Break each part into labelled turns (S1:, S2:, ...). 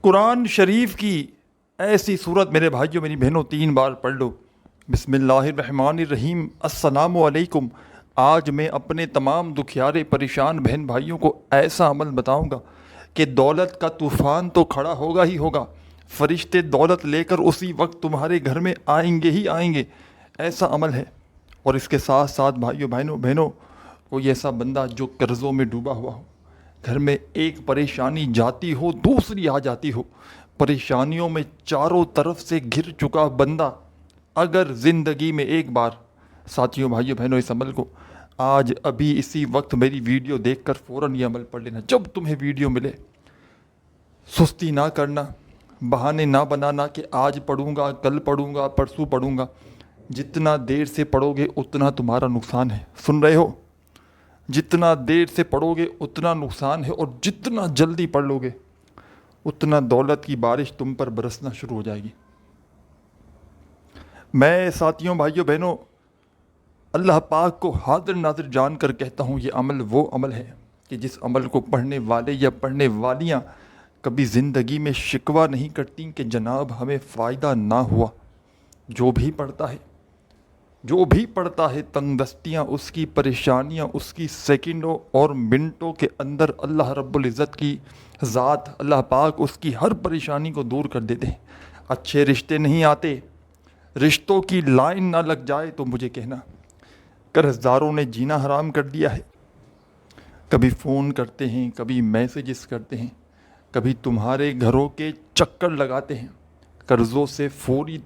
S1: قرآن شریف کی ایسی صورت میرے بھائیوں میری بہنوں 3 بار پڑھ لو۔ بسم اللہ الرحمن الرحیم۔ السلام علیکم۔ آج میں اپنے تمام دکھیارے پریشان بہن بھائیوں کو ایسا عمل بتاؤں گا کہ دولت کا طوفان تو کھڑا ہوگا ہی ہوگا، فرشتے دولت لے کر اسی وقت تمہارے گھر میں آئیں گے ہی آئیں گے۔ ایسا عمل ہے۔ اور اس کے ساتھ ساتھ بھائیوں بہنوں کوئی ایسا بندہ جو قرضوں میں ڈوبا ہوا ہو، گھر میں ایک پریشانی جاتی ہو دوسری آ جاتی ہو، پریشانیوں میں چاروں طرف سے گھر چکا بندہ اگر زندگی میں ایک بار، ساتھیوں بھائیوں بہنوں اس عمل کو آج ابھی اسی وقت میری ویڈیو دیکھ کر فوراً یہ عمل پڑھ لینا۔ جب تمہیں ویڈیو ملے سستی نہ کرنا، بہانے نہ بنانا کہ آج پڑھوں گا کل پڑھوں گا پرسوں پڑھوں گا۔ جتنا دیر سے پڑھو گے اتنا تمہارا نقصان ہے، سن رہے ہو؟ جتنا دیر سے پڑھو گے اتنا نقصان ہے، اور جتنا جلدی پڑھ لو گے اتنا دولت کی بارش تم پر برسنا شروع ہو جائے گی۔ میں ساتھیوں بھائیوں بہنوں اللہ پاک کو حاضر ناظر جان کر کہتا ہوں، یہ عمل وہ عمل ہے کہ جس عمل کو پڑھنے والے یا پڑھنے والیاں کبھی زندگی میں شکوہ نہیں کرتی کہ جناب ہمیں فائدہ نہ ہوا۔ جو بھی پڑھتا ہے تنگ دستیاں اس کی، پریشانیاں اس کی سیکنڈوں اور منٹوں کے اندر اللہ رب العزت کی ذات، اللہ پاک اس کی ہر پریشانی کو دور کر دیتے ہیں۔ اچھے رشتے نہیں آتے، رشتوں کی لائن نہ لگ جائے تو مجھے کہنا۔ قرض داروں نے جینا حرام کر دیا ہے۔ کبھی فون کرتے ہیں، کبھی میسیجز کرتے ہیں، کبھی تمہارے گھروں کے چکر لگاتے ہیں۔ قرضوں سے فوری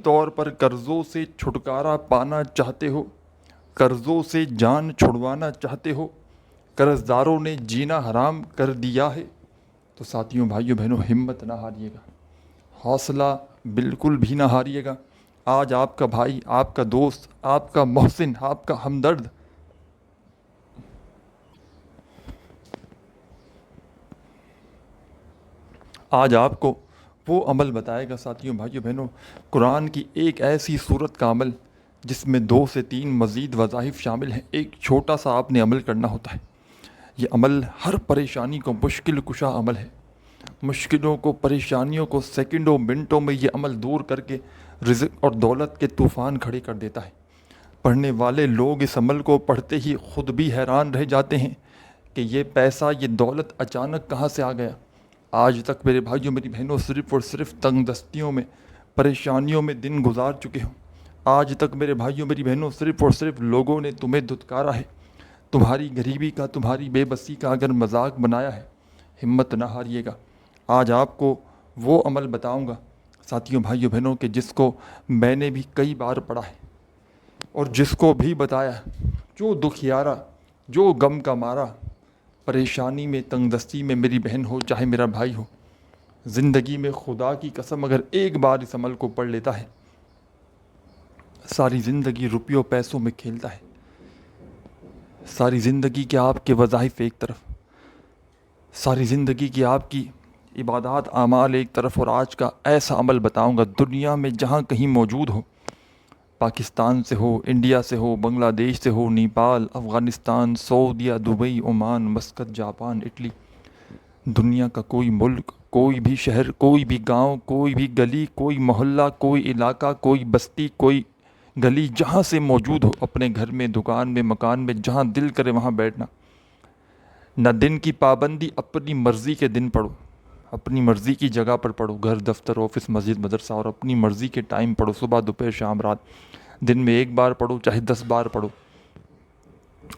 S1: طور پر قرضوں سے چھٹکارا پانا چاہتے ہو، قرضوں سے جان چھڑوانا چاہتے ہو، قرض داروں نے جینا حرام کر دیا ہے، تو ساتھیوں بھائیوں بہنوں ہمت نہ ہاریے گا، حوصلہ بالکل بھی نہ ہاریے گا۔ آج آپ کا بھائی، آپ کا دوست، آپ کا محسن، آپ کا ہمدرد آج آپ کو وہ عمل بتائے گا۔ ساتھیوں بھائیوں بہنوں قرآن کی ایک ایسی صورت کا عمل جس میں 2 سے 3 مزید وظائف شامل ہیں، ایک چھوٹا سا آپ نے عمل کرنا ہوتا ہے۔ یہ عمل ہر پریشانی کو مشکل کشا عمل ہے، مشکلوں کو پریشانیوں کو سیکنڈوں منٹوں میں یہ عمل دور کر کے رزق اور دولت کے طوفان کھڑے کر دیتا ہے۔ پڑھنے والے لوگ اس عمل کو پڑھتے ہی خود بھی حیران رہ جاتے ہیں کہ یہ پیسہ یہ دولت اچانک کہاں سے آ گیا۔ آج تک میرے بھائیوں میری بہنوں صرف اور صرف تنگ دستیوں میں، پریشانیوں میں دن گزار چکے ہوں۔ آج تک میرے بھائیوں میری بہنوں صرف اور صرف لوگوں نے تمہیں دھتکارا ہے، تمہاری غریبی کا، تمہاری بے بسی کا اگر مذاق بنایا ہے۔ ہمت نہ ہاریے گا۔ آج آپ کو وہ عمل بتاؤں گا ساتھیوں بھائیوں بہنوں کہ جس کو میں نے بھی کئی بار پڑھا ہے، اور جس کو بھی بتایا، جو دکھیارا، جو غم کا مارا، پریشانی میں، تنگ دستی میں میری بہن ہو چاہے میرا بھائی ہو، زندگی میں خدا کی قسم اگر ایک بار اس عمل کو پڑھ لیتا ہے، ساری زندگی روپیوں پیسوں میں کھیلتا ہے، ساری زندگی کے آپ کے وظائف ایک طرف، ساری زندگی کی آپ کی عبادات اعمال ایک طرف، اور آج کا ایسا عمل بتاؤں گا دنیا میں جہاں کہیں موجود ہو، پاکستان سے ہو، انڈیا سے ہو، بنگلہ دیش سے ہو، نیپال، افغانستان، سعودیہ، Dubai, Oman, Muscat, Japan, Italy, دنیا کا کوئی ملک، کوئی بھی شہر، کوئی بھی گاؤں، کوئی بھی گلی، کوئی محلہ، کوئی علاقہ، کوئی بستی، کوئی گلی، جہاں سے موجود ہو، اپنے گھر میں، دکان میں، مکان میں، جہاں دل کرے وہاں بیٹھنا۔ نہ دن کی پابندی، اپنی مرضی کے دن پڑھو، اپنی مرضی کی جگہ پر پڑھو، گھر، دفتر، آفس، مسجد، مدرسہ، اور اپنی مرضی کے ٹائم پڑھو، صبح، دوپہر، شام، رات، دن میں 1 بار پڑھو چاہے 10 بار پڑھو،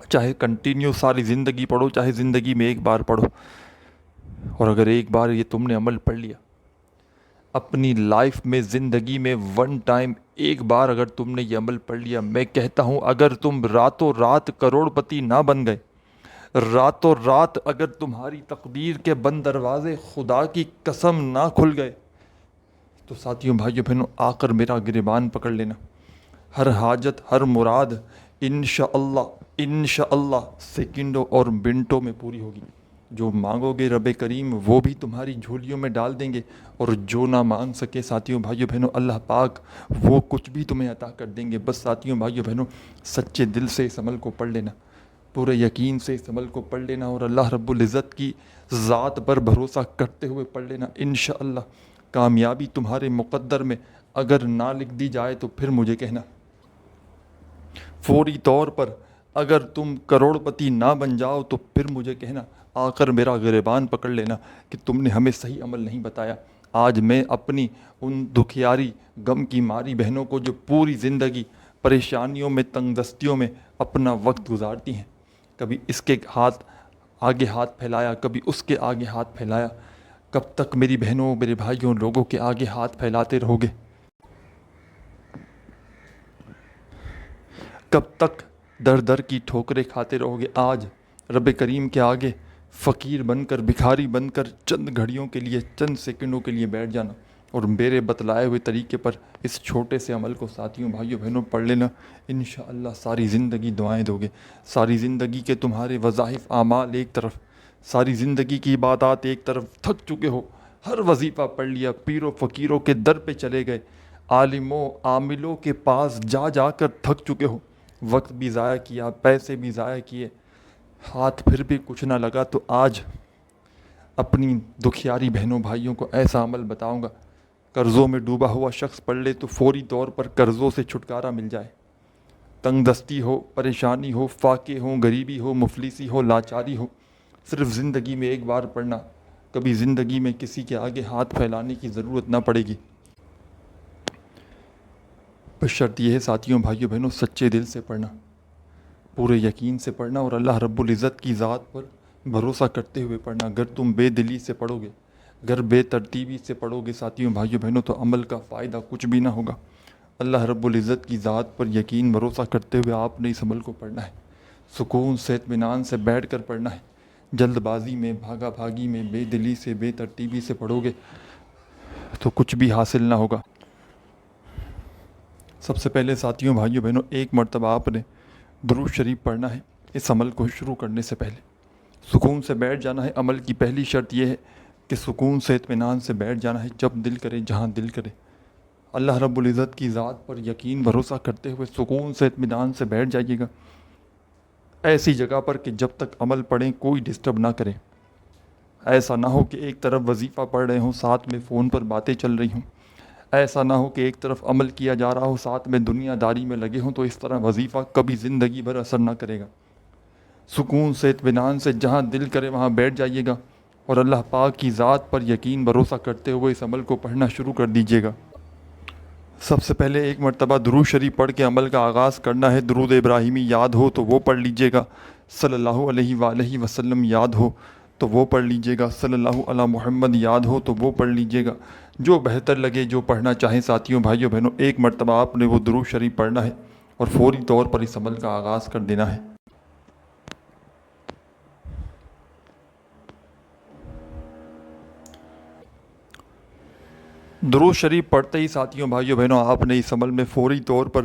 S1: چاہے کنٹینیو ساری زندگی پڑھو، چاہے زندگی میں 1 بار پڑھو۔ اور اگر ایک بار یہ تم نے عمل پڑھ لیا، اپنی لائف میں، زندگی میں 1 ٹائم، 1 بار اگر تم نے یہ عمل پڑھ لیا، میں کہتا ہوں اگر تم راتوں رات کروڑ پتی نہ بن گئے، راتوں رات اگر تمہاری تقدیر کے بند دروازے خدا کی قسم نہ کھل گئے، تو ساتھیوں بھائیوں بہنوں آ کر میرا گریبان پکڑ لینا، ہر حاجت، ہر مراد انشاءاللہ سیکنڈوں اور منٹوں میں پوری ہوگی۔ جو مانگو گے رب کریم وہ بھی تمہاری جھولیوں میں ڈال دیں گے، اور جو نہ مانگ سکے ساتھیوں بھائیوں بہنوں اللہ پاک وہ کچھ بھی تمہیں عطا کر دیں گے۔ بس ساتھیوں بھائیوں بہنوں سچے دل سے اس عمل کو پڑھ لینا، پورے یقین سے اس عمل کو پڑھ لینا اور اللہ رب العزت کی ذات پر بھروسہ کرتے ہوئے پڑھ لینا. انشاءاللہ کامیابی تمہارے مقدر میں اگر نہ لکھ دی جائے تو پھر مجھے کہنا. فوری طور پر اگر تم کروڑ پتی نہ بن جاؤ تو پھر مجھے کہنا. آ کر میرا گریبان پکڑ لینا کہ تم نے ہمیں صحیح عمل نہیں بتایا. آج میں اپنی ان دکھیاری غم کی ماری بہنوں کو جو پوری زندگی پریشانیوں میں تنگ دستیوں میں اپنا وقت گزارتی ہیں، کبھی اس کے آگے ہاتھ پھیلایا، کبھی اس کے آگے ہاتھ پھیلایا، کب تک میری بہنوں میرے بھائیوں لوگوں کے آگے ہاتھ پھیلاتے رہو گے؟ کب تک در در کی ٹھوکریں کھاتے رہو گے؟ آج رب کریم کے آگے فقیر بن کر، بھکاری بن کر چند گھڑیوں کے لیے، چند سیکنڈوں کے لیے بیٹھ جانا اور میرے بتلائے ہوئے طریقے پر اس چھوٹے سے عمل کو ساتھیوں بھائیوں بہنوں پڑھ لینا. انشاءاللہ ساری زندگی دعائیں دو گے. ساری زندگی کے تمہارے وظائف اعمال ایک طرف، ساری زندگی کی عبادات ایک طرف، تھک چکے ہو، ہر وظیفہ پڑھ لیا، پیروں فقیروں کے در پہ چلے گئے، عالموں عاملوں کے پاس جا جا کر تھک چکے ہو، وقت بھی ضائع کیا، پیسے بھی ضائع کیے، ہاتھ پھر بھی کچھ نہ لگا. تو آج اپنی دکھیاری بہنوں بھائیوں کو ایسا عمل بتاؤں گا. قرضوں میں ڈوبا ہوا شخص پڑھ لے تو فوری طور پر قرضوں سے چھٹکارا مل جائے. تنگ دستی ہو، پریشانی ہو، فاقے ہوں، غریبی ہو، مفلسی ہو، لاچاری ہو، صرف زندگی میں ایک بار پڑھنا. کبھی زندگی میں کسی کے آگے ہاتھ پھیلانے کی ضرورت نہ پڑے گی. بس شرط یہ ہے ساتھیوں بھائیوں بہنوں، سچے دل سے پڑھنا، پورے یقین سے پڑھنا اور اللہ رب العزت کی ذات پر بھروسہ کرتے ہوئے پڑھنا. اگر تم بے دلی سے پڑھو گے، اگر بے ترتیبی سے پڑھو گے ساتھیوں بھائیوں بہنوں، تو عمل کا فائدہ کچھ بھی نہ ہوگا. اللہ رب العزت کی ذات پر یقین بھروسہ کرتے ہوئے آپ نے اس عمل کو پڑھنا ہے. سکون سے اطمینان سے بیٹھ کر پڑھنا ہے. جلد بازی میں، بھاگا بھاگی میں، بے دلی سے، بے ترتیبی سے پڑھو گے تو کچھ بھی حاصل نہ ہوگا. سب سے پہلے ساتھیوں بھائیوں بہنوں، ایک مرتبہ آپ نے درود شریف پڑھنا ہے. اس عمل کو شروع کرنے سے پہلے سکون سے بیٹھ جانا ہے. عمل کی پہلی شرط یہ ہے کہ سکون سے اطمینان سے بیٹھ جانا ہے، جب دل کرے، جہاں دل کرے. اللہ رب العزت کی ذات پر یقین بھروسہ کرتے ہوئے سکون سے اطمینان سے بیٹھ جائیے گا، ایسی جگہ پر کہ جب تک عمل پڑھیں کوئی ڈسٹرب نہ کرے. ایسا نہ ہو کہ ایک طرف وظیفہ پڑھ رہے ہوں، ساتھ میں فون پر باتیں چل رہی ہوں. ایسا نہ ہو کہ ایک طرف عمل کیا جا رہا ہو، ساتھ میں دنیا داری میں لگے ہوں. تو اس طرح وظیفہ کبھی زندگی بھر اثر نہ کرے گا. سکون سے اطمینان سے جہاں دل کرے وہاں بیٹھ جائیے گا اور اللہ پاک کی ذات پر یقین بھروسہ کرتے ہوئے اس عمل کو پڑھنا شروع کر دیجیے گا. سب سے پہلے ایک مرتبہ درود شریف پڑھ کے عمل کا آغاز کرنا ہے. درود ابراہیمی یاد ہو تو وہ پڑھ لیجیے گا. صلی اللہ علیہ وآلہ وسلم یاد ہو تو وہ پڑھ لیجیے گا. صلی اللہ علی محمد یاد ہو تو وہ پڑھ لیجیے گا. جو بہتر لگے، جو پڑھنا چاہیں ساتھیوں بھائیوں بہنوں، ایک مرتبہ آپ نے وہ درود شریف پڑھنا ہے اور فوری طور پر اس عمل کا آغاز کر دینا ہے. درود شریف پڑھتے ہی ساتھیوں بھائیوں بہنوں آپ نے اس عمل میں فوری طور پر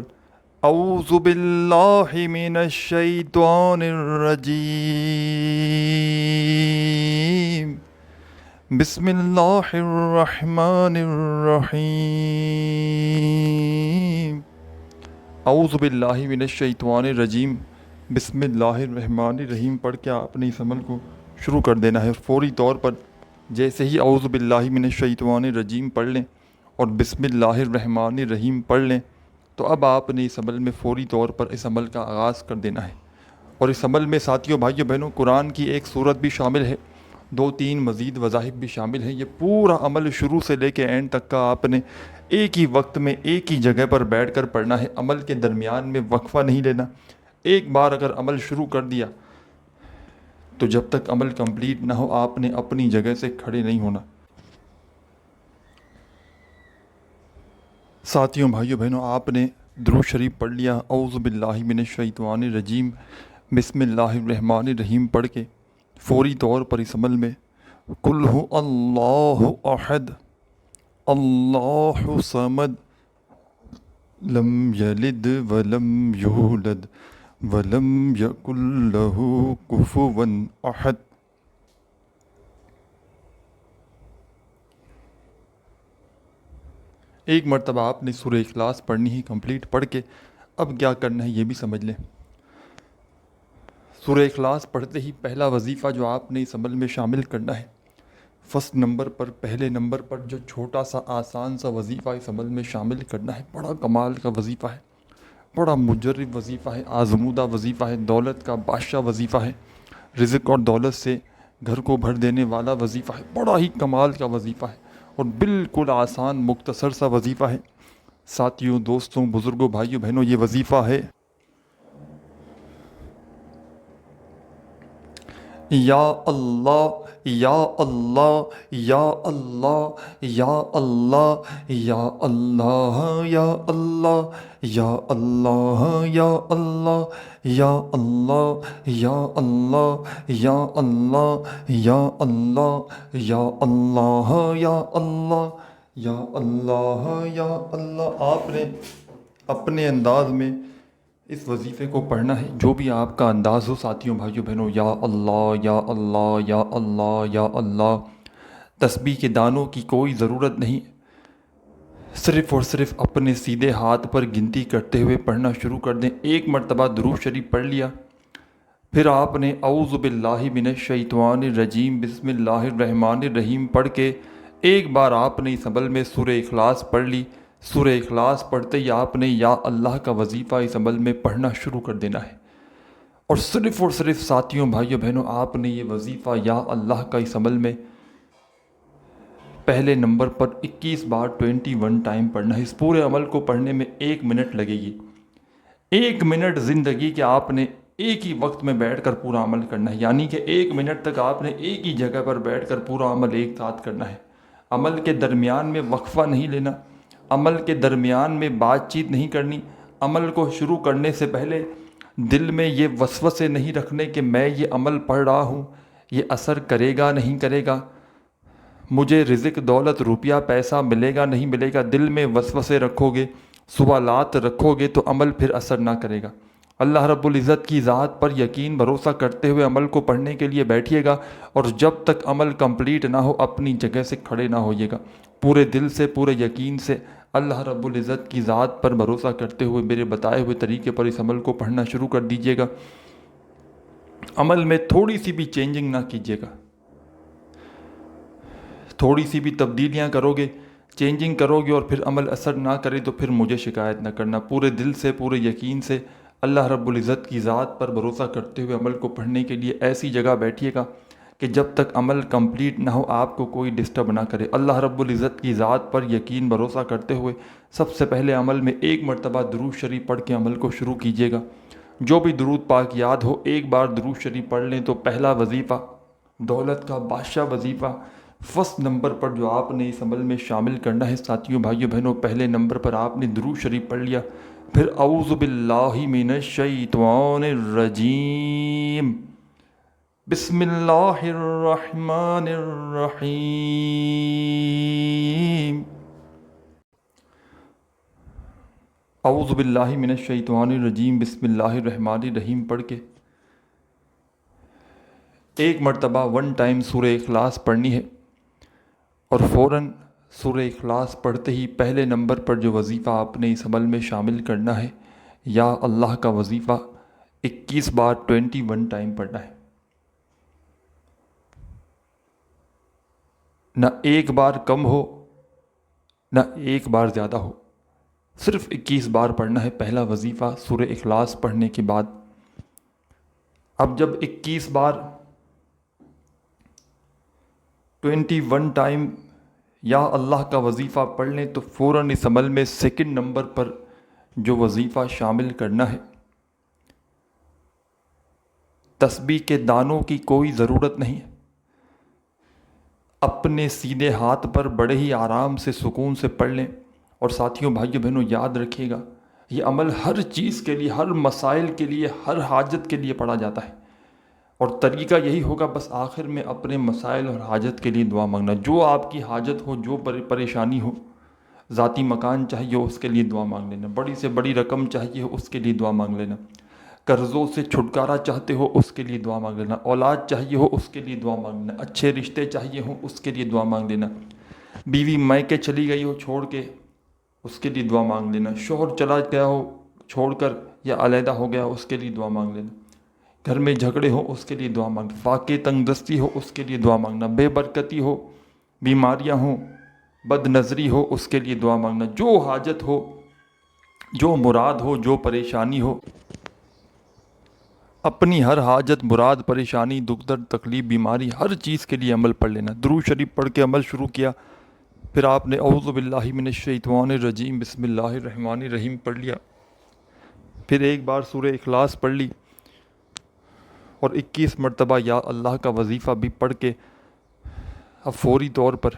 S1: اعوذ باللہ من الشیطان الرجیم بسم اللہ الرحمن الرحیم، اعوذ باللہ من الشیطان الرجیم بسم اللہ الرحمن الرحیم پڑھ کے آپ نے اس عمل کو شروع کر دینا ہے. فوری طور پر جیسے ہی اعوذ باللہ من الشیطان الرجیم پڑھ لیں اور بسم اللہ الرحمن الرحیم پڑھ لیں تو اب آپ نے اس عمل میں فوری طور پر اس عمل کا آغاز کر دینا ہے. اور اس عمل میں ساتھیوں بھائیوں بہنوں قرآن کی ایک سورت بھی شامل ہے، 2-3 مزید وظائف بھی شامل ہیں. یہ پورا عمل شروع سے لے کے اینڈ تک کا آپ نے ایک ہی وقت میں ایک ہی جگہ پر بیٹھ کر پڑھنا ہے. عمل کے درمیان میں وقفہ نہیں لینا. ایک بار اگر عمل شروع کر دیا تو جب تک عمل کمپلیٹ نہ ہو آپ نے اپنی جگہ سے کھڑے نہیں ہونا. ساتھیوں بھائیوں بہنوں آپ نے درود شریف پڑھ لیا. اعوذ باللہ من الشیطان الرجیم بسم اللہ الرحمن الرحیم پڑھ کے فوری طور پر اس عمل میں قل هو اللہ احد اللہ صمد لم یلد ولم یولد ولم یکن لہ کفوا احد. ایک مرتبہ آپ نے سورہ اخلاص پڑھنی ہی کمپلیٹ. پڑھ کے اب کیا کرنا ہے یہ بھی سمجھ لیں. سورہ اخلاص پڑھتے ہی پہلا وظیفہ جو آپ نے اس عمل میں شامل کرنا ہے، فرسٹ نمبر پر، پہلے نمبر پر جو چھوٹا سا آسان سا وظیفہ اس عمل میں شامل کرنا ہے، بڑا کمال کا وظیفہ ہے، بڑا مجرب وظیفہ ہے، آزمودہ وظیفہ ہے، دولت کا بادشاہ وظیفہ ہے، رزق اور دولت سے گھر کو بھر دینے والا وظیفہ ہے، بڑا ہی کمال کا وظیفہ ہے اور بالکل آسان مختصر سا وظیفہ ہے۔ ساتھیوں، دوستوں، بزرگوں، بھائیوں، بہنوں، یہ وظیفہ ہے یا اللہ یا اللہ یا اللہ یا اللہ یا اللہ یا اللہ یا اللہ یا اللہ یا اللہ یا اللہ یا اللہ یا اللہ یا اللہ یا اللہ یا اللہ یا اللہ۔ آپ نے اپنے انداز میں اس وظیفے کو پڑھنا ہے، جو بھی آپ کا انداز ہو ساتھیوں، بھائیوں، بہنوں، یا اللہ یا اللہ یا اللہ یا اللہ۔ تسبیح کے دانوں کی کوئی ضرورت نہیں، صرف اور صرف اپنے سیدھے ہاتھ پر گنتی کرتے ہوئے پڑھنا شروع کر دیں۔ ایک مرتبہ درود شریف پڑھ لیا، پھر آپ نے اعوذ باللہ من الشیطان الرجیم بسم اللہ الرحمن الرحیم پڑھ کے ایک بار آپ نے اس عمل میں سورہ اخلاص پڑھ لی۔ سورہ اخلاص پڑھتے ہی آپ نے یا اللہ کا وظیفہ اس عمل میں پڑھنا شروع کر دینا ہے، اور صرف ساتھیوں، بھائیوں، بہنوں، آپ نے یہ وظیفہ یا اللہ کا اس عمل میں پہلے نمبر پر 21 بار 21 ٹائم پڑھنا ہے۔ اس پورے عمل کو پڑھنے میں 1 منٹ لگے گی۔ 1 منٹ زندگی کے آپ نے ایک ہی وقت میں بیٹھ کر پورا عمل کرنا ہے، یعنی کہ 1 منٹ تک آپ نے ایک ہی جگہ پر بیٹھ کر پورا عمل ایک ساتھ کرنا ہے۔ عمل کے درمیان میں وقفہ نہیں لینا، عمل کے درمیان میں بات چیت نہیں کرنی، عمل کو شروع کرنے سے پہلے دل میں یہ وسوسے نہیں رکھنے کہ میں یہ عمل پڑھ رہا ہوں، یہ اثر کرے گا نہیں کرے گا، مجھے رزق، دولت، روپیہ، پیسہ ملے گا نہیں ملے گا۔ دل میں وسوسے رکھو گے، سوالات رکھو گے تو عمل پھر اثر نہ کرے گا۔ اللہ رب العزت کی ذات پر یقین بھروسہ کرتے ہوئے عمل کو پڑھنے کے لیے بیٹھیے گا، اور جب تک عمل کمپلیٹ نہ ہو اپنی جگہ سے کھڑے نہ ہوئیے گا۔ پورے دل سے، پورے یقین سے اللہ رب العزت کی ذات پر بھروسہ کرتے ہوئے میرے بتائے ہوئے طریقے پر اس عمل کو پڑھنا شروع کر دیجیے گا۔ عمل میں تھوڑی سی بھی چینجنگ نہ کیجیے گا، تھوڑی سی بھی تبدیلیاں کرو گے، چینجنگ کرو گے اور پھر عمل اثر نہ کرے تو پھر مجھے شکایت نہ کرنا۔ پورے دل سے، پورے یقین سے اللہ رب العزت کی ذات پر بھروسہ کرتے ہوئے عمل کو پڑھنے کے لیے ایسی جگہ بیٹھیے گا کہ جب تک عمل کمپلیٹ نہ ہو آپ کو کوئی ڈسٹرب نہ کرے۔ اللہ رب العزت کی ذات پر یقین بھروسہ کرتے ہوئے سب سے پہلے عمل میں 1 مرتبہ درود شریف پڑھ کے عمل کو شروع کیجیے گا۔ جو بھی درود پاک یاد ہو ایک بار درود شریف پڑھ لیں تو پہلا وظیفہ، دولت کا بادشاہ وظیفہ، فرسٹ نمبر پر جو آپ نے اس عمل میں شامل کرنا ہے ساتھیوں، بھائیوں، بہنوں، پہلے نمبر پر آپ نے درود شریف پڑھ لیا، پھر اعوذ باللہ من الشیطان الرجیم بسم اللہ الرحمن الرحیم، اعوذ باللہ من الشیطان الرجیم بسم اللہ الرحمن الرحیم پڑھ کے 1 مرتبہ 1 ٹائم سورہ اخلاص پڑھنی ہے، اور فوراً سورہ اخلاص پڑھتے ہی پہلے نمبر پر جو وظیفہ آپ نے اس عمل میں شامل کرنا ہے یا اللہ کا وظیفہ 21 بار 21 ٹائم پڑھنا ہے۔ نہ ایک بار کم ہو نہ ایک بار زیادہ ہو، صرف 21 بار پڑھنا ہے پہلا وظیفہ سورہ اخلاص پڑھنے کے بعد۔ اب جب 21 بار 21 ٹائم یا اللہ کا وظیفہ پڑھ لیں تو فوراً اس عمل میں 2nd نمبر پر جو وظیفہ شامل کرنا ہے، تسبیح کے دانوں کی کوئی ضرورت نہیں ہے، اپنے سیدھے ہاتھ پر بڑے ہی آرام سے سکون سے پڑھ لیں۔ اور ساتھیوں، بھائیوں، بہنوں، یاد رکھیے گا یہ عمل ہر چیز کے لیے، ہر مسائل کے لیے، ہر حاجت کے لیے پڑھا جاتا ہے، اور طریقہ یہی ہوگا بس آخر میں اپنے مسائل اور حاجت کے لیے دعا مانگنا۔ جو آپ کی حاجت ہو، جو پریشانی ہو، ذاتی مکان چاہیے ہو اس کے لیے دعا مانگ لینا، بڑی سے بڑی رقم چاہیے ہو اس کے لیے دعا مانگ لینا، قرضوں سے چھٹکارا چاہتے ہو اس کے لیے دعا مانگ لینا، اولاد چاہیے ہو اس کے لیے دعا مانگ لینا، اچھے رشتے چاہیے ہوں اس کے لیے دعا مانگ لینا، بیوی میکے چلی گئی ہو چھوڑ کے اس کے لیے دعا مانگ لینا، شوہر چلا گیا ہو چھوڑ کر یا علیحدہ ہو گیا اس کے لیے دعا مانگ لینا۔ گھر میں جھگڑے ہو اس کے لیے دعا مانگنا، فاقے تنگ دستی ہو اس کے لیے دعا مانگنا، بے برکتی ہو، بیماریاں ہوں، بد نظری ہو اس کے لیے دعا مانگنا، جو حاجت ہو، جو مراد ہو، جو پریشانی ہو، اپنی ہر حاجت، مراد، پریشانی، دکھ درد، تکلیف، بیماری، ہر چیز کے لیے عمل پڑھ لینا۔ درود شریف پڑھ کے عمل شروع کیا، پھر آپ نے اعوذ باللہ من الشیطان الرجیم بسم اللہ الرحمن الرحیم پڑھ لیا، پھر ایک بار سورہ اخلاص پڑھ لی، اور 21 مرتبہ یا اللہ کا وظیفہ بھی پڑھ کے اب فوری طور پر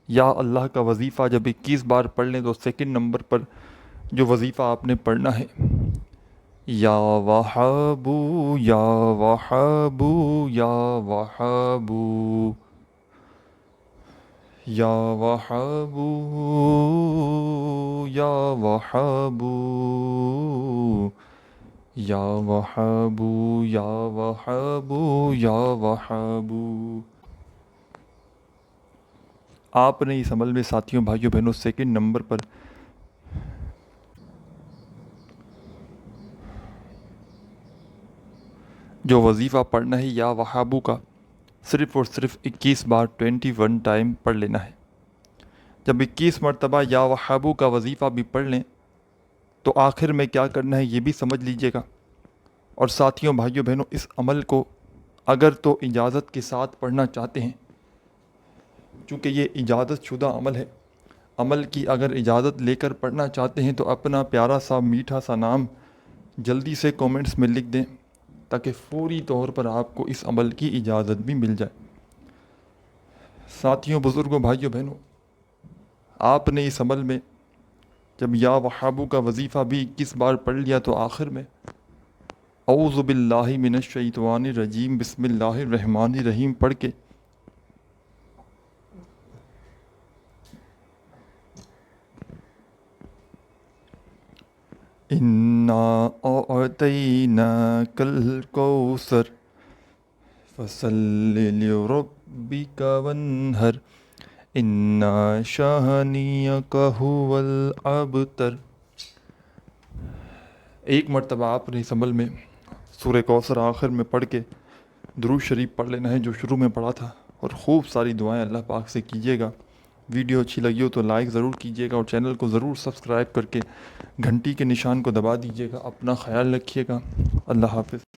S1: یا اللہ کا وظیفہ جب 21 بار پڑھ لیں تو سیکنڈ نمبر پر جو وظیفہ آپ نے پڑھنا ہے، یا وہابو یا وہابو یا وہابو یا وہابو یا وہابو یا وہابو یا وہابو یا وہابو۔ آپ نے اس عمل میں ساتھیوں، بھائیوں، بہنوں، سیکنڈ نمبر پر جو وظیفہ پڑھنا ہے یا وہابو کا، صرف اور صرف 21 بار 21 ٹائم پڑھ لینا ہے۔ جب 21 مرتبہ یا وہابو کا وظیفہ بھی پڑھ لیں تو آخر میں کیا کرنا ہے یہ بھی سمجھ لیجئے گا۔ اور ساتھیوں، بھائیوں، بہنوں، اس عمل کو اگر تو اجازت کے ساتھ پڑھنا چاہتے ہیں، چونکہ یہ اجازت شدہ عمل ہے، عمل کی اگر اجازت لے کر پڑھنا چاہتے ہیں تو اپنا پیارا سا میٹھا سا نام جلدی سے کومنٹس میں لکھ دیں تاکہ فوری طور پر آپ کو اس عمل کی اجازت بھی مل جائے۔ ساتھیوں، بزرگوں، بھائیوں، بہنوں، آپ نے اس عمل میں جب یا وہابو کا وظیفہ بھی 21 بار پڑھ لیا تو آخر میں اعوذ باللہ من الشیطان الرجیم بسم اللہ الرحمن الرحیم پڑھ کے اِنَّا أَعْطَيْنَاكَ الْكَوْثَرَ فَصَلِّ لِرَبِّكَ وَانْحَرْ إِنَّ شَانِئَكَ هُوَ الْأَبْتَرُ۔ ایک مرتبہ آپ نے اس عمل میں سورہ کوثر آخر میں پڑھ کے درود شریف پڑھ لینا ہے جو شروع میں پڑھا تھا، اور خوب ساری دعائیں اللہ پاک سے کیجیے گا۔ ویڈیو اچھی لگی ہو تو لائک ضرور کیجیے گا، اور چینل کو ضرور سبسکرائب کر کے گھنٹی کے نشان کو دبا دیجیے گا۔ اپنا خیال رکھیے گا۔ اللہ حافظ۔